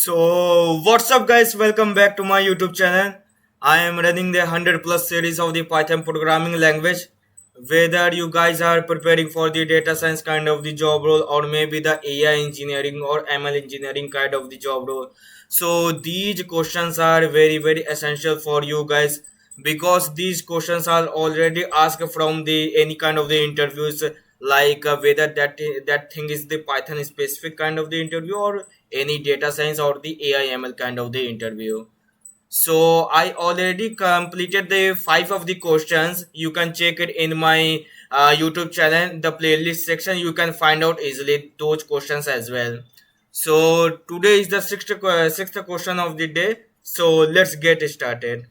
So, what's up, guys? Welcome back to my YouTube channel. I am running the 100 plus series of the Python programming language. Whether you guys are preparing for the data science kind of the job role, or maybe the AI engineering or ML engineering kind of the job role. So, these questions are very essential for you guys because these questions are already asked from the any kind of the interviews, like whether that thing is the Python specific kind of the interview or any data science or the AI ML kind of the interview. So I already completed the five of the questions. You can check it in my YouTube channel, the playlist section. You can find out easily those questions as well. So today is the sixth question of the day. So let's get started.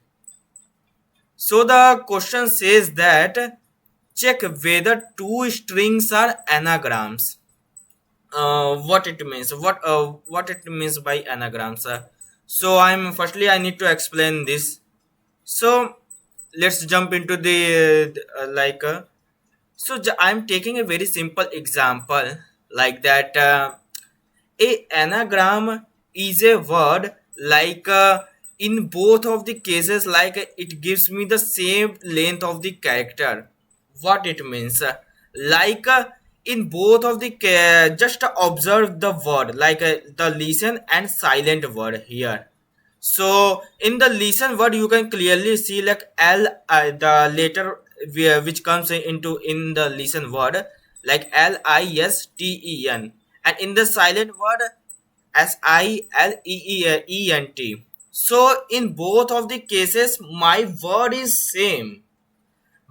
So the question says that check whether two strings are anagrams. What it means, what it means by anagrams. So I need to explain this. So let's jump into the I'm taking a very simple example like that. A anagram is a word like in both of the cases, like it gives me the same length of the character. What it means, like in both of the just observe the word, like the listen and silent word here. So in the listen word you can clearly see like L, the letter which comes into in the listen word, like LISTEN, and in the silent word SILEEENT. So in both of the cases my word is same,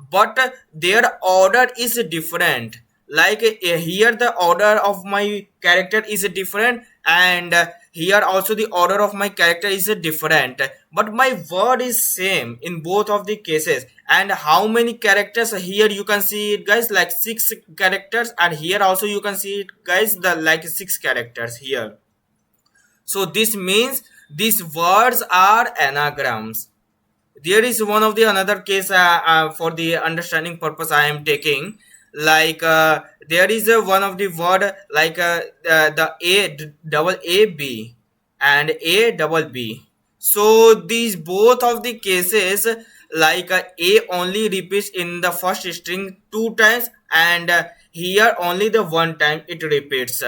but their order is different. Like here the order of my character is different, and here also the order of my character is different, but my word is same in both of the cases. And how many characters here you can see it, guys, like six characters, and here also you can see it, guys, the like six characters here. So this means these words are anagrams. There is one of the another case, for the understanding purpose I am taking, like there is a one of the word like the double a b and a double b. So these both of the cases, like a only repeats in the first string two times, and here only the one time it repeats.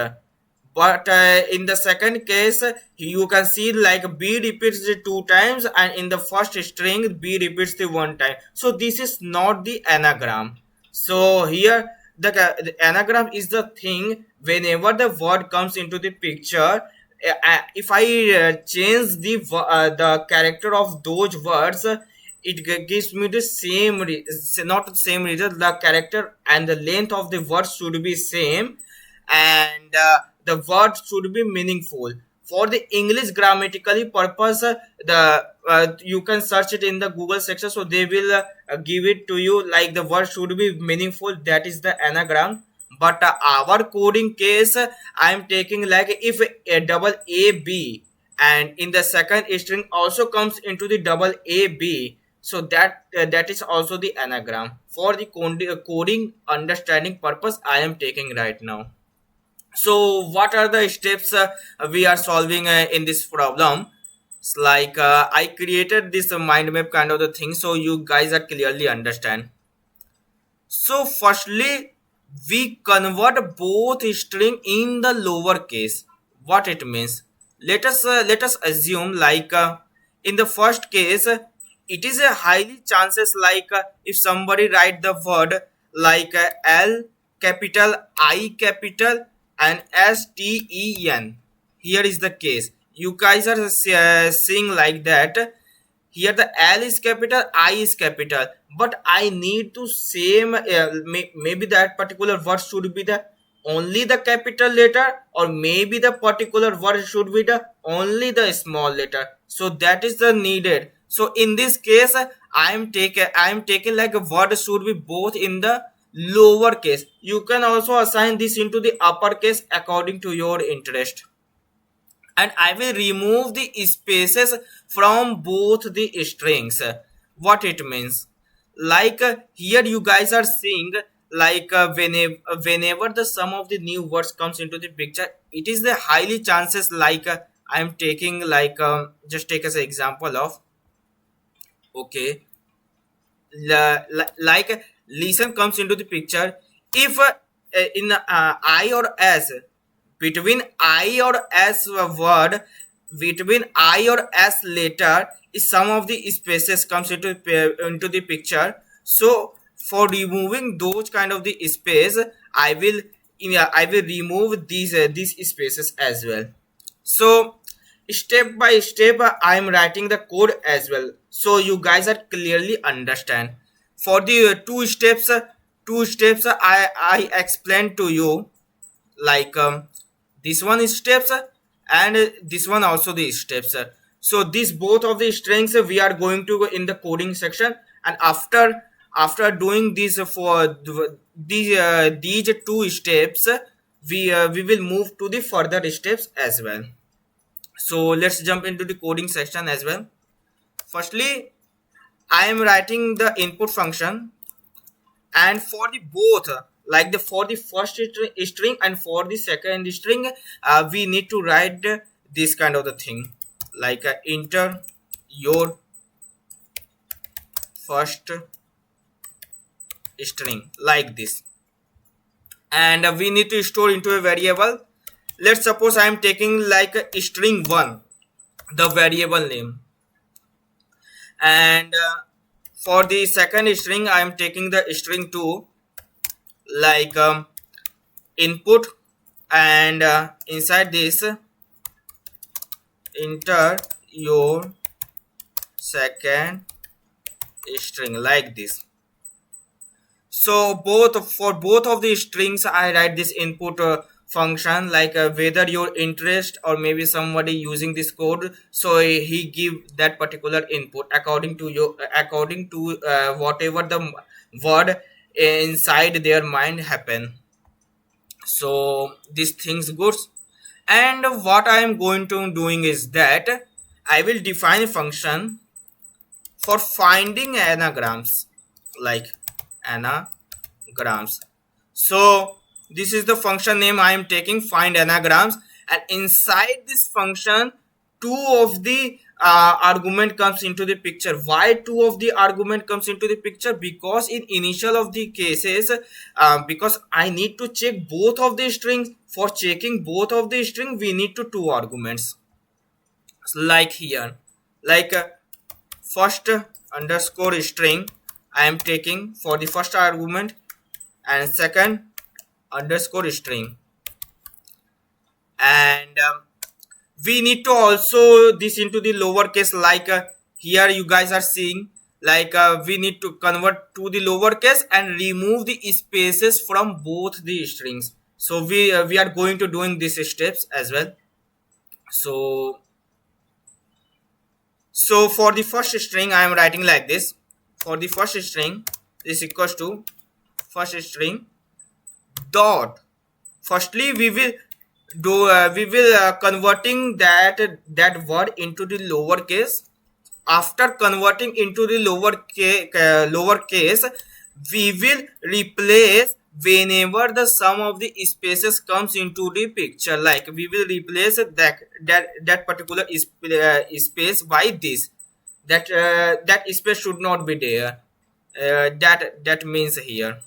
But in the second case you can see like b repeats the two times, and in the first string b repeats the one time. So this is not the anagram. So here the anagram is the thing whenever the word comes into the picture. If I change the character of those words, it gives me the same not the same result. The character and the length of the word should be same, and the word should be meaningful. For the English grammatically purpose, the you can search it in the Google section, so they will give it to you, like the word should be meaningful, that is the anagram. But our coding case, I am taking like if a double a b and in the second string also comes into the double a b, so that is also the anagram. For the coding understanding purpose I am taking right now. So what are the steps we are solving in this problem? It's like I created this mind map kind of the thing, so you guys are clearly understand. So firstly we convert both string in the lower case. What it means, let us assume like in the first case, it is a highly chances like if somebody write the word like L capital I capital and STEN. Here is the case, you guys are seeing like that. Here the L is capital, I is capital, but I need to same maybe that particular word should be the only the capital letter, or maybe the particular word should be the only the small letter. So that is the needed. So in this case I am taking like a word should be both in the lower case. You can also assign this into the upper case according to your interest, and I will remove the spaces from both the strings. What it means, like here you guys are seeing like whenever the sum of the new words comes into the picture, it is the highly chances like I'm taking like just take as an example of, okay, like listen comes into the picture. If in I or s, between I or s word, between I or s letter, is some of the spaces comes into the picture. So for removing those kind of the space, I will, I will remove these spaces as well. So step by step, I am writing the code as well, so you guys are clearly understand. For the two steps I explained to you, like this one is steps, and this one also the steps. So these both of the strings, we are going to go in the coding section, and after doing this for these two steps, we will move to the further steps as well. So let's jump into the coding section as well. Firstly, I am writing the input function, and for the both, like the for the first string and for the second string, we need to write this kind of the thing, like enter your first string, like this. And we need to store into a variable. Let's suppose I am taking like a string 1, the variable name, and for the second string I am taking the string 2, like input, and inside this enter your second string, like this. So both of the strings I write this input function, like whether your interest or maybe somebody using this code, so he give that particular input according to your, according to whatever the word inside their mind happen. So these things goods. And what I am going to doing is that I will define a function for finding anagrams, like anagrams. So this is the function name I am taking, find anagrams, and inside this function two of the argument comes into the picture. Why two of the argument comes into the picture? Because in initial of the cases, because I need to check both of the strings. For checking both of the string, we need to two arguments, like here, like first underscore string I am taking for the first argument, and second underscore string. And we need to also this into the lowercase, like here you guys are seeing, like we need to convert to the lowercase and remove the spaces from both the strings. So we are going to doing these steps as well. So for the first string I am writing like this. For the first string, this equals to first string dot. Firstly we will converting that word into the lowercase. After converting into the lowercase, we will replace whenever the sum of the spaces comes into the picture, like we will replace that particular space by this, that space should not be there, that means here.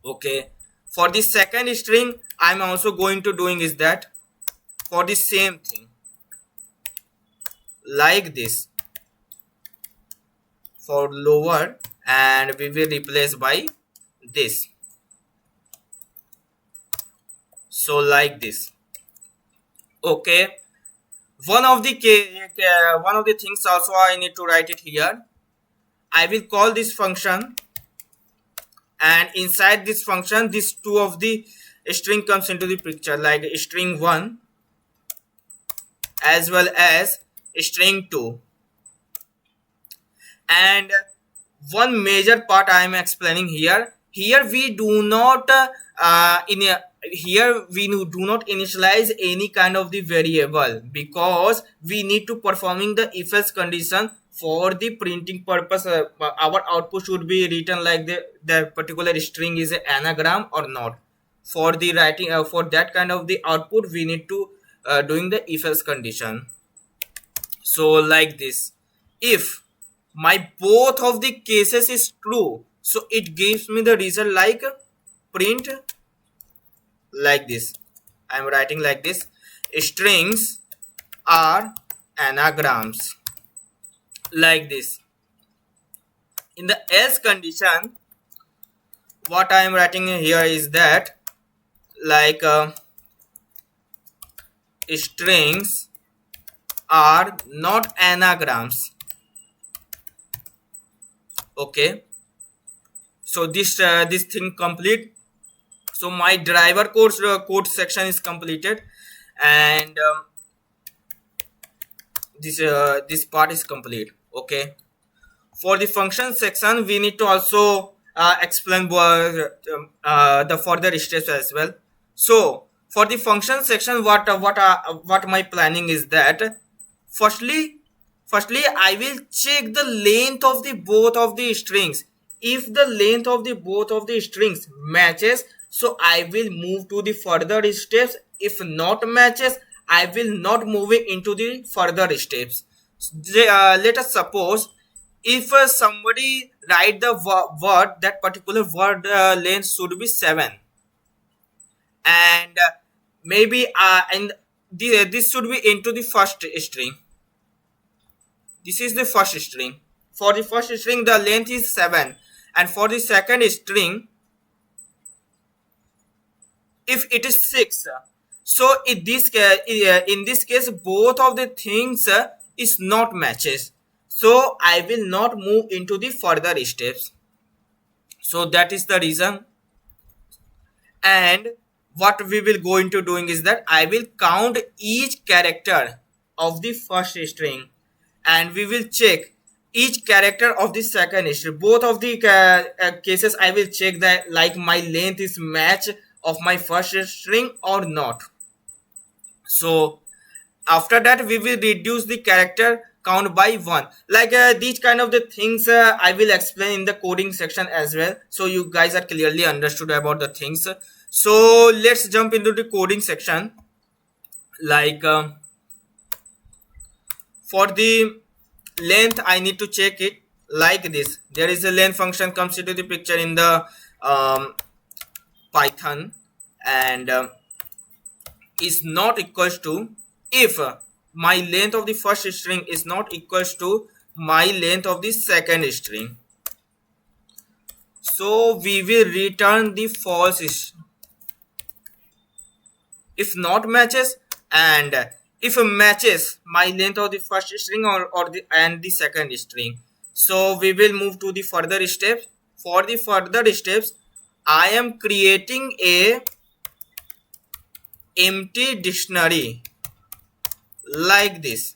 Okay, for the second string I'm also going to doing is that for the same thing, like this, for lower, and we will replace by this, so like this. Okay, one of the things also I need to write it here. I will call this function, and inside this function this two of the string comes into the picture, like string 1 as well as string 2. And one major part I am explaining here, we do not here we do not initialize any kind of the variable, because we need to performing the if else condition. For the printing purpose, our output should be written like the particular string is an anagram or not. For the writing, for that kind of the output, we need to doing the if else condition. So like this, if my both of the cases is true, so it gives me the result like print like this. I'm writing like this: strings are anagrams, like this. In the else condition, what I am writing here is that like strings are not anagrams. Okay, so this thing complete. So my driver code section is completed, and this part is complete. Okay, for the function section we need to also explain the further steps as well. So for the function section, what my planning is that firstly I will check the length of the both of the strings. If the length of the both of the strings matches, so I will move to the further steps. If not matches, I will not move it into the further steps. Let us suppose if somebody write the word, that particular word length should be 7, and maybe and this should be into the first string. This is the first string. For the first string the length is 7, and for the second string if it is 6. So in this case both of the things is not matches, so I will not move into the further steps. So that is the reason. And what we will go into doing is that I will count each character of the first string, and we will check each character of the second string. Both of the cases I will check that like my length is match of my first string or not. So after that we will reduce the character count by 1. Like these kind of the things I will explain in the coding section as well, so you guys are clearly understood about the things. So let's jump into the coding section. Like for the length I need to check it like this. There is a length function comes into the picture in the Python, and is not equals to, if my length of the first string is not equals to my length of the second string, so we will return the false if not matches, and if matches my length of the first string or the and the second string, so we will move to the further steps. For the further steps I am creating a empty dictionary like this.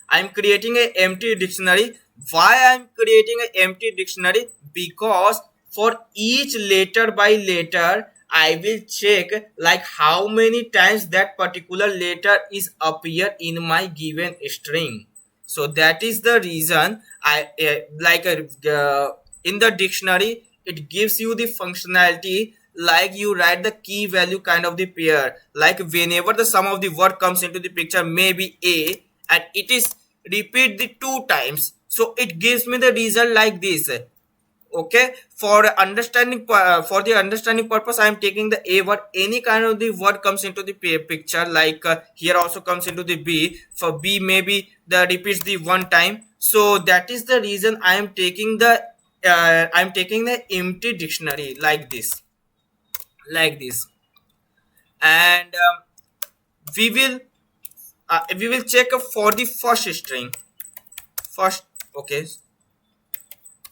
I'm creating an empty dictionary. Why I'm creating an empty dictionary? Because for each letter by letter I will check like how many times that particular letter is appear in my given string. So that is the reason I in the dictionary it gives you the functionality, like you write the key value kind of the pair, like whenever the sum of the word comes into the picture maybe a, and it is repeat the 2 times, so it gives me the result like this. Okay, for understanding for the understanding purpose I am taking the a word. Any kind of the word comes into the picture, like here also comes into the b. For b maybe the repeats the 1 time, so that is the reason I am taking the empty dictionary like this, and we will check for the first string first. Okay,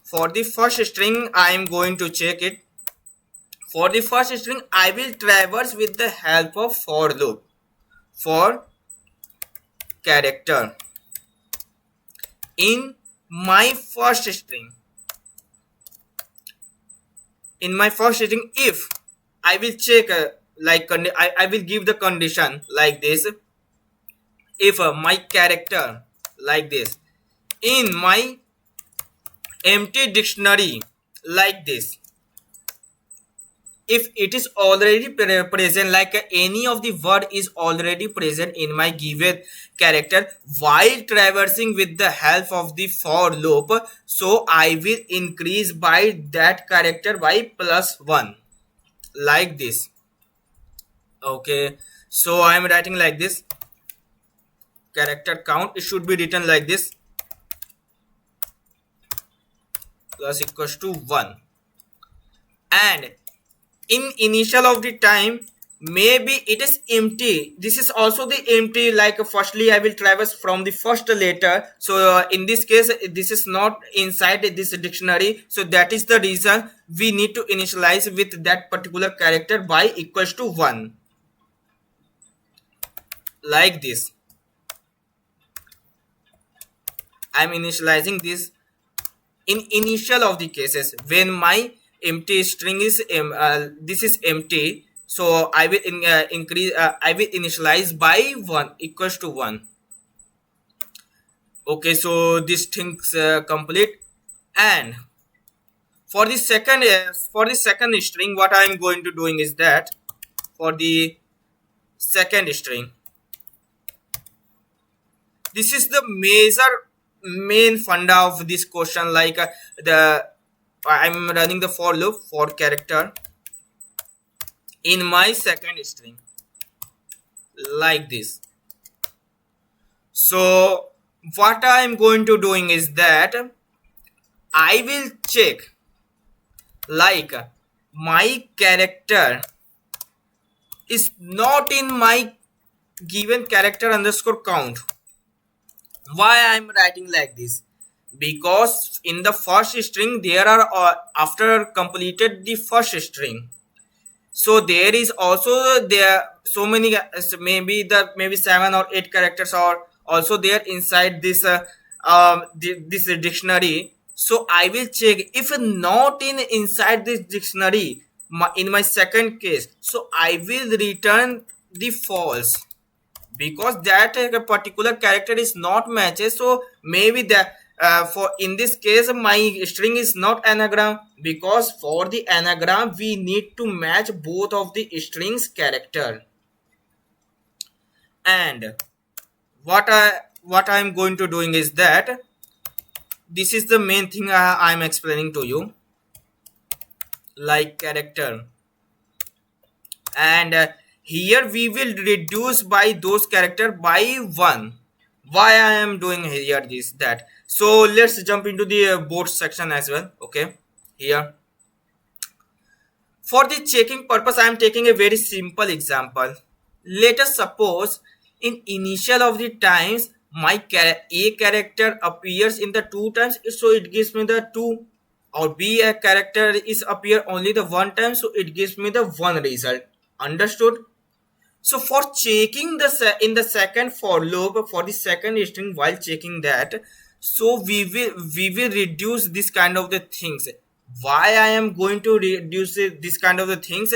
for the first string I am going to check it. For the first string I will traverse with the help of for loop. For character in my first string, if I will check I will give the condition like this. If my character like this in my empty dictionary like this, if it is already present, like any of the word is already present in my given character while traversing with the help of the for loop, so I will increase by that character by +1, like this. Okay, so I am writing like this: character count, it should be written like this, plus equals to 1. And in initial of the time, maybe it is empty, this is also the empty, like firstly I will traverse from the first letter, so in this case this is not inside this dictionary, so that is the reason we need to initialize with that particular character by equals to 1, like this. I'm initializing this in initial of the cases when my empty string is this is empty, so I will increase, I will initialize by 1 equals to 1. Okay, so this things complete. And for the second string, what I am going to doing is that for the second string, this is the main funda of this question, like the I'm running the for loop for character in my second string, like this. So what I am going to doing is that I will check, like my character is not in my given character underscore count. Why I am writing like this? Because in the first string there are after completed the first string, so there is also there so many maybe 7 or 8 characters are also there inside this this dictionary. So I will check if not in inside this dictionary, in my second case, so I will return the false, because that particular character is not matches. So maybe the for in this case my string is not anagram, because for the anagram we need to match both of the strings character. And what I'm going to doing is that this is the main thing I'm explaining to you, like character. And here we will reduce by those character by 1. Why I am doing here this that? So let's jump into the board section as well. Okay, here for the checking purpose I am taking a very simple example. Let us suppose in initial of the times my a character appears in the 2 times, so it gives me the 2, or b a character is appear only the 1 time, so it gives me the 1 result. Understood? So for checking the in the second for loop for the second string, while checking that, so we will reduce this kind of the things. Why I am going to reduce this kind of the things?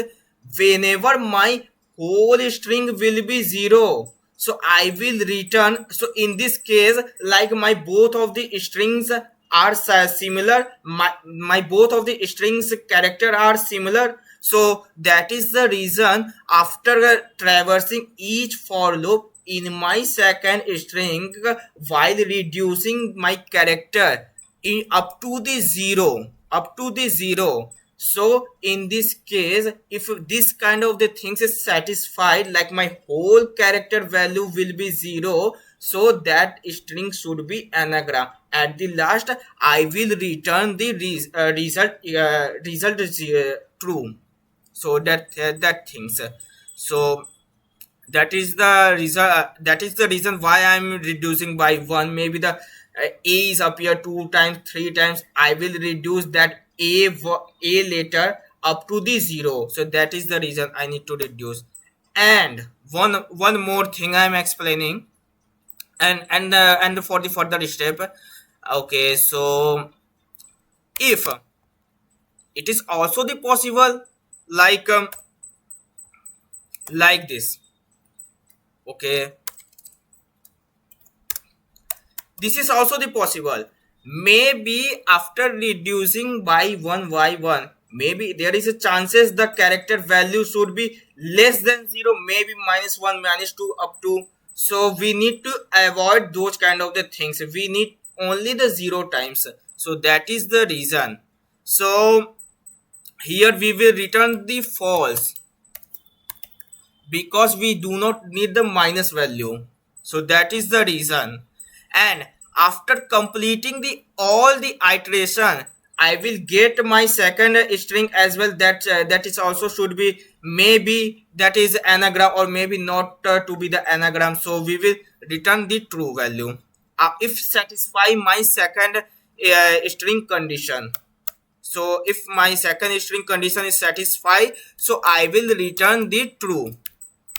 Whenever my whole string will be 0, so I will return. So in this case, like my both of the strings are similar, my both of the strings character are similar, so that is the reason after traversing each for loop in my second string while reducing my character in up to the 0, so in this case if this kind of the things is satisfied, like my whole character value will be 0, so that string should be anagram. At the last I will return the result is true. So that things, so that is the reason, that is the reason why I'm reducing by 1. Maybe the a is appear 2 times 3 times, I will reduce that a later up to the 0, so that is the reason I need to reduce. And one more thing I'm explaining, and for the further step. Okay, so if it is also the possible, like like this. Okay, this is also the possible. Maybe after reducing by 1 y1, maybe there is a chances the character value should be less than 0, maybe -1 -2 up to. So we need to avoid those kind of the things. We need only the 0 times. So that is the reason. So here we will return the false because we do not need the minus value. So that is the reason. And after completing the all the iteration, I will get my second string as well. That is also should be, maybe that is anagram or maybe not to be the anagram. So we will return the true value if satisfy my second string condition. So if my second string condition is satisfied, so I will return the true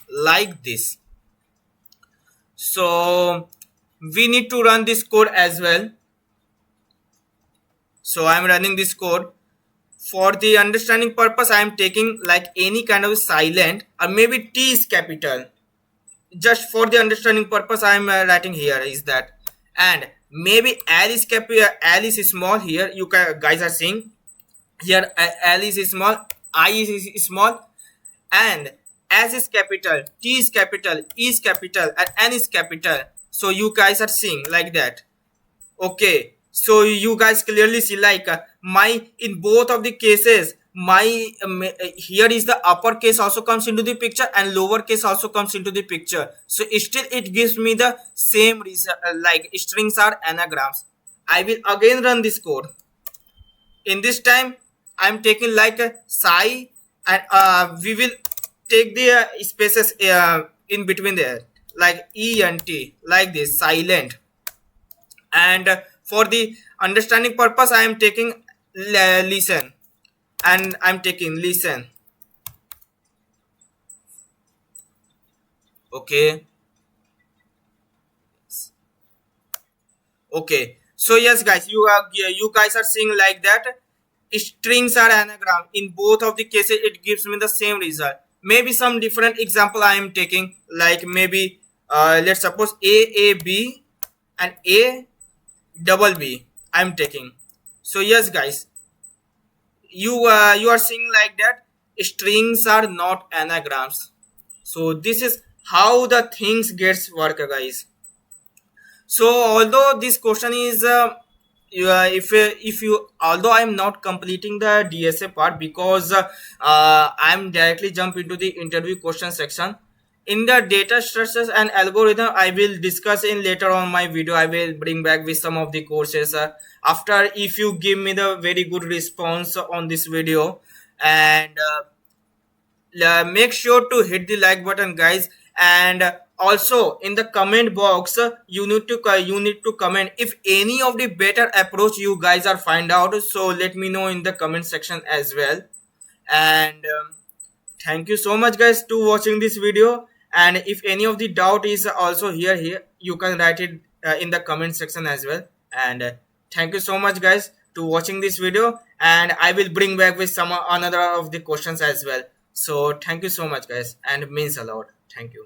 like this. So we need to run this code as well. So I'm running this code. For the understanding purpose, I am taking like any kind of silent or maybe T is capital. Just for the understanding purpose, I am writing here is that. And maybe L is capital, L is small. Here you guys are seeing here L is small, I is small, and S is capital, T is capital, E is capital, and N is capital. So you guys are seeing like that. Okay, so you guys clearly see like my in both of the cases my here is the uppercase also comes into the picture and lowercase also comes into the picture. So still it gives me the same result, like strings are anagrams. I will again run this code. In this time I'm taking like a psi, and we will take the spaces in between there like E and T like this silent. And for the understanding purpose I am taking listen, and I'm taking listen. Okay. Okay, so yes guys, you guys are seeing like that strings are anagram. In both of the cases it gives me the same result. Maybe some different example I am taking, like maybe let's suppose A B and A double B I'm taking. So yes guys, you are seeing like that strings are not anagrams. So this is how the things gets work guys. So although this question is if you although I'm not completing the DSA part because I'm directly jump into the interview question section. In the data structures and algorithm I will discuss in later on my video. I will bring back with some of the courses after if you give me the very good response on this video. And make sure to hit the like button guys, and also in the comment box you need to comment if any of the better approach you guys are find out. So let me know in the comment section as well. And thank you so much guys to watching this video. And if any of the doubt is also here you can write it in the comment section as well. And thank you so much guys to watching this video, and I will bring back with some another of the questions as well. So thank you so much guys, and means a lot. Thank you.